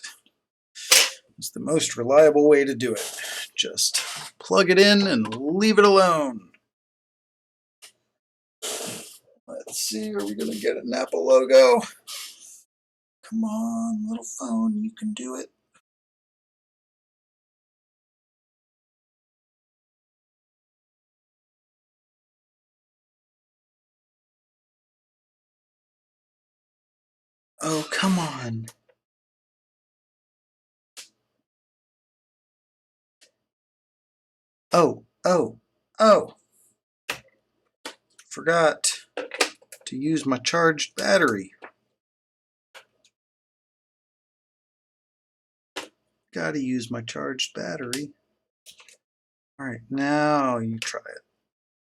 is the most reliable way to do it. Just plug it in and leave it alone. Let's see, are we gonna get a Napa logo? Come on, little phone, you can do it. Oh, come on. Oh, forgot to use my charged battery. Gotta use my charged battery. All right, now you try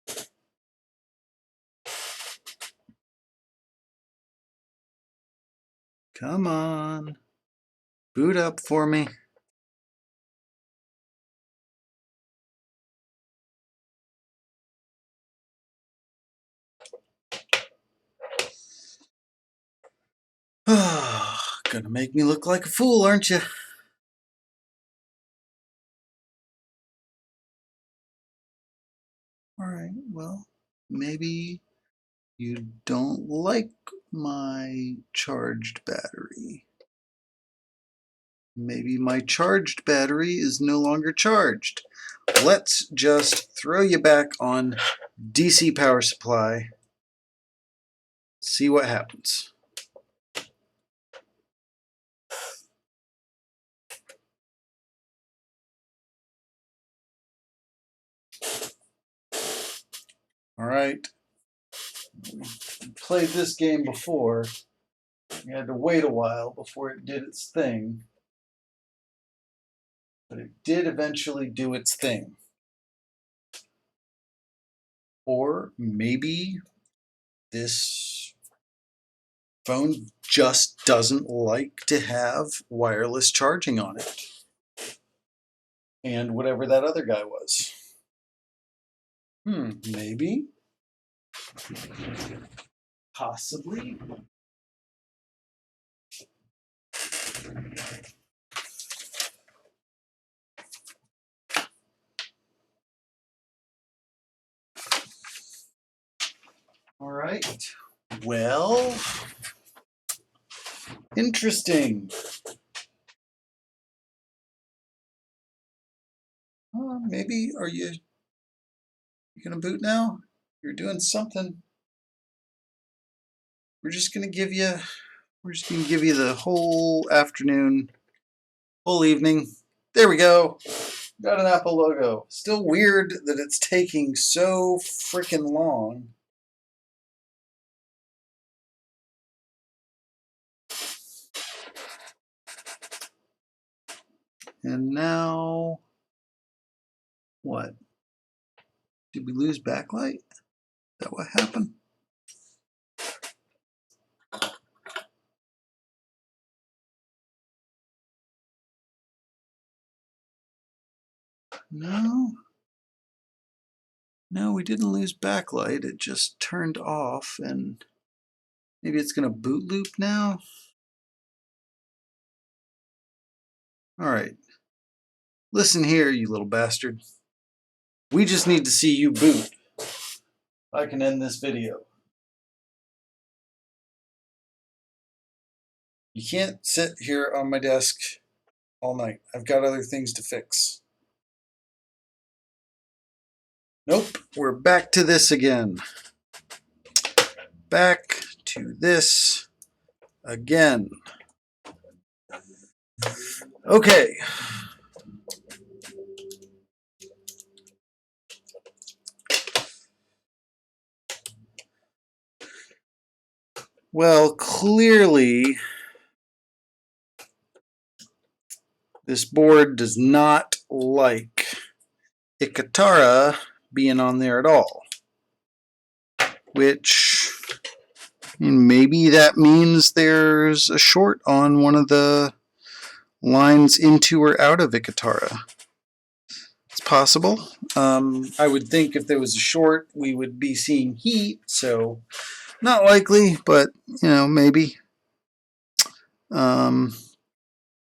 it. Come on. Boot up for me. Gonna make me look like a fool, aren't you? All right, well, maybe you don't like my charged battery. Maybe my charged battery is no longer charged. Let's just throw you back on DC power supply. See what happens. All right. We played this game before. We had to wait a while before it did its thing. But it did eventually do its thing. Or maybe this phone just doesn't like to have wireless charging on it. And whatever that other guy was. Maybe. Possibly. All right. Well, interesting. Maybe are you gonna boot now? You're doing something. We're just gonna give you the whole afternoon, whole evening. There we go. Got an Apple logo. Still weird that it's taking so freaking long. And now, what? Did we lose backlight? Is that what happened? No. No, we didn't lose backlight. It just turned off, and maybe it's going to boot loop now. All right. Listen here, you little bastard. We just need to see you boot. I can end this video. You can't sit here on my desk all night. I've got other things to fix. Nope, we're back to this again. Back to this again. Okay. Well, clearly, this board does not like Ikatara being on there at all. Which, maybe that means there's a short on one of the lines into or out of Ikatara. It's possible. I would think if there was a short, we would be seeing heat, so not likely, but maybe. All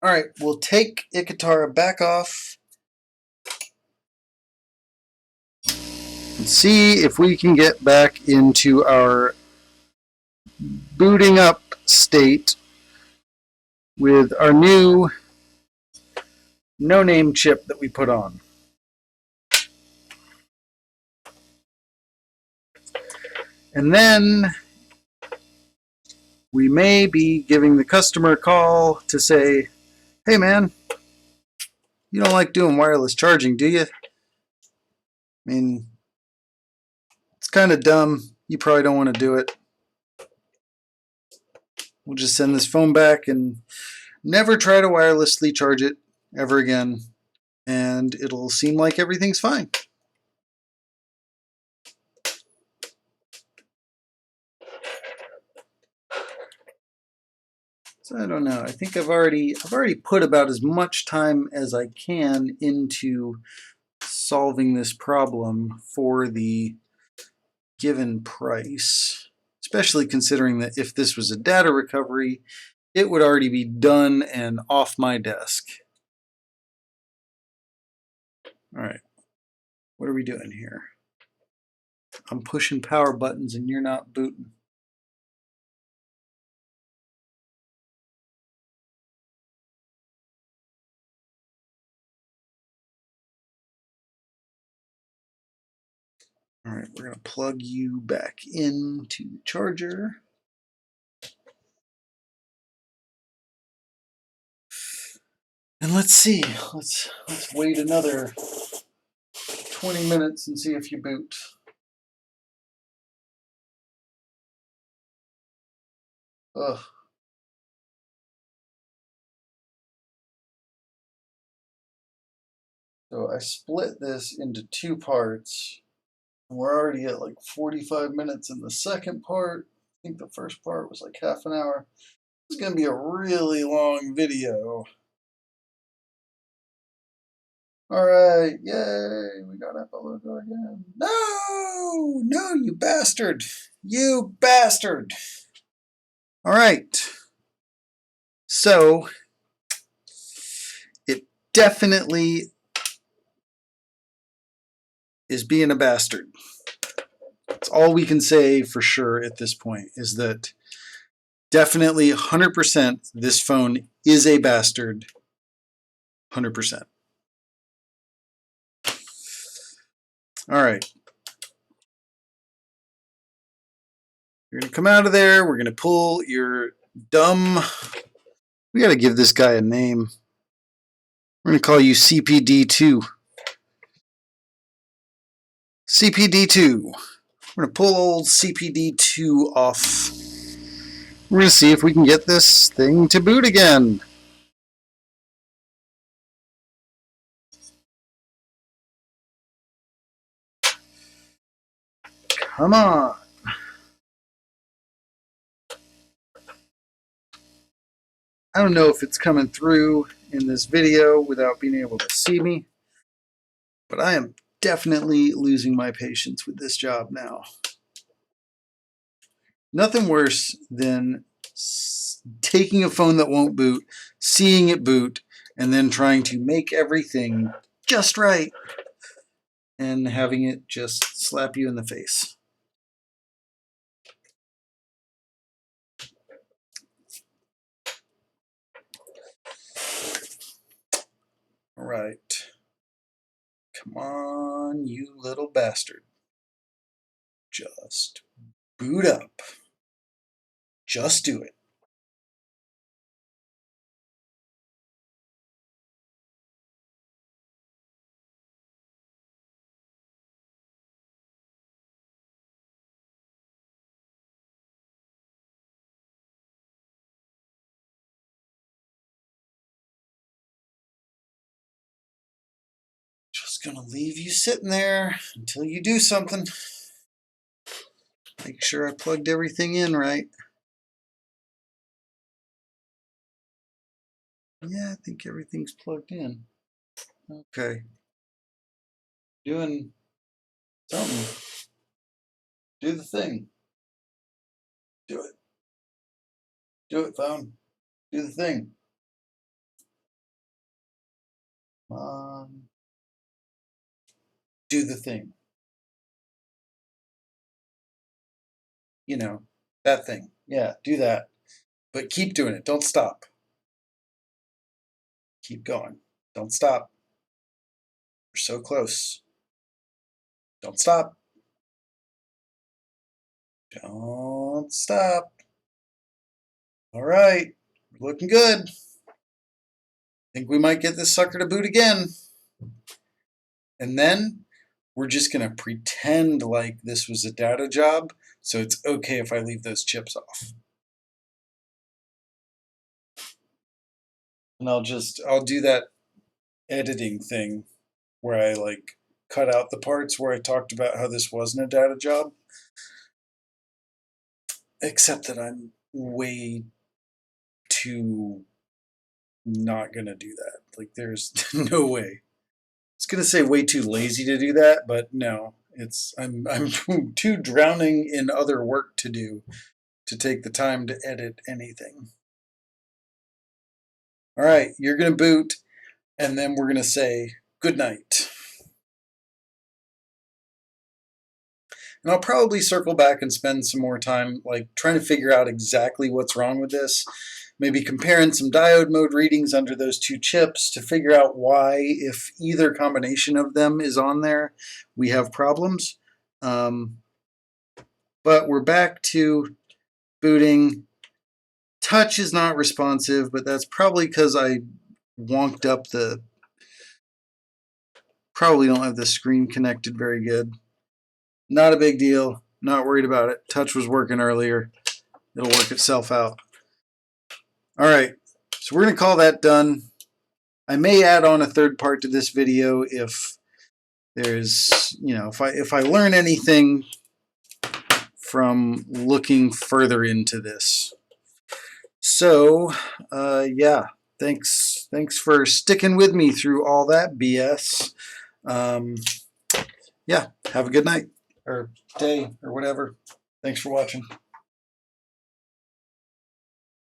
right, we'll take Ikatara back off and see if we can get back into our booting up state with our new no-name chip that we put on. And then we may be giving the customer a call to say, hey man, you don't like doing wireless charging, do you? I mean, it's kind of dumb. You probably don't want to do it. We'll just send this phone back and never try to wirelessly charge it ever again. And it'll seem like everything's fine. So I don't know. I think I've already put about as much time as I can into solving this problem for the given price, especially considering that if this was a data recovery, it would already be done and off my desk. All right, what are we doing here? I'm pushing power buttons and you're not booting. All right, we're going to plug you back into the charger. And let's see, let's wait another 20 minutes and see if you boot. Ugh. So I split this into two parts. We're already at like 45 minutes in the second part. I think the first part was like half an hour. It's going to be a really long video. All right, yay, we got Apple logo again. No, no, you bastard. You bastard. All right. So it definitely is being a bastard. That's all we can say for sure at this point, is that definitely 100% this phone is a bastard. 100%. All right. You're going to come out of there. We're going to pull your dumb... We got to give this guy a name. We're going to call you CPD2. CPD2. We're going to pull old CPD2 off. We're going to see if we can get this thing to boot again. Come on. I don't know if it's coming through in this video without being able to see me, but I am definitely losing my patience with this job now. Nothing worse than taking a phone that won't boot, seeing it boot, and then trying to make everything just right and having it just slap you in the face. All right. Come on, you little bastard. Just boot up. Just do it. Just gonna leave you sitting there until you do something. Make sure I plugged everything in right. Yeah, I think everything's plugged in. Okay. Doing something. Do the thing. Do it. Do it, phone. Do the thing. Come on. Do the thing. You know, that thing. Yeah, do that. But keep doing it. Don't stop. Keep going. Don't stop. We're so close. Don't stop. Don't stop. All right. We're looking good. Think we might get this sucker to boot again. And then we're just going to pretend like this was a data job, so it's okay if I leave those chips off. And I'll do that editing thing where I like cut out the parts where I talked about how this wasn't a data job. Except that I'm way too not gonna do that. Like there's no way. I was gonna say way too lazy to do that, but no. I'm too drowning in other work to do to take the time to edit anything. All right, you're gonna boot, and then we're gonna say good night. And I'll probably circle back and spend some more time like trying to figure out exactly what's wrong with this. Maybe comparing some diode mode readings under those two chips to figure out why, if either combination of them is on there, we have problems. But we're back to booting. Touch is not responsive, but that's probably because I wonked up probably don't have the screen connected very good. Not a big deal. Not worried about it. Touch was working earlier. It'll work itself out. All right, so we're going to call that done. I may add on a third part to this video if there's, if I learn anything from looking further into this. So, yeah, thanks for sticking with me through all that BS. Yeah, have a good night or day or whatever. Thanks for watching.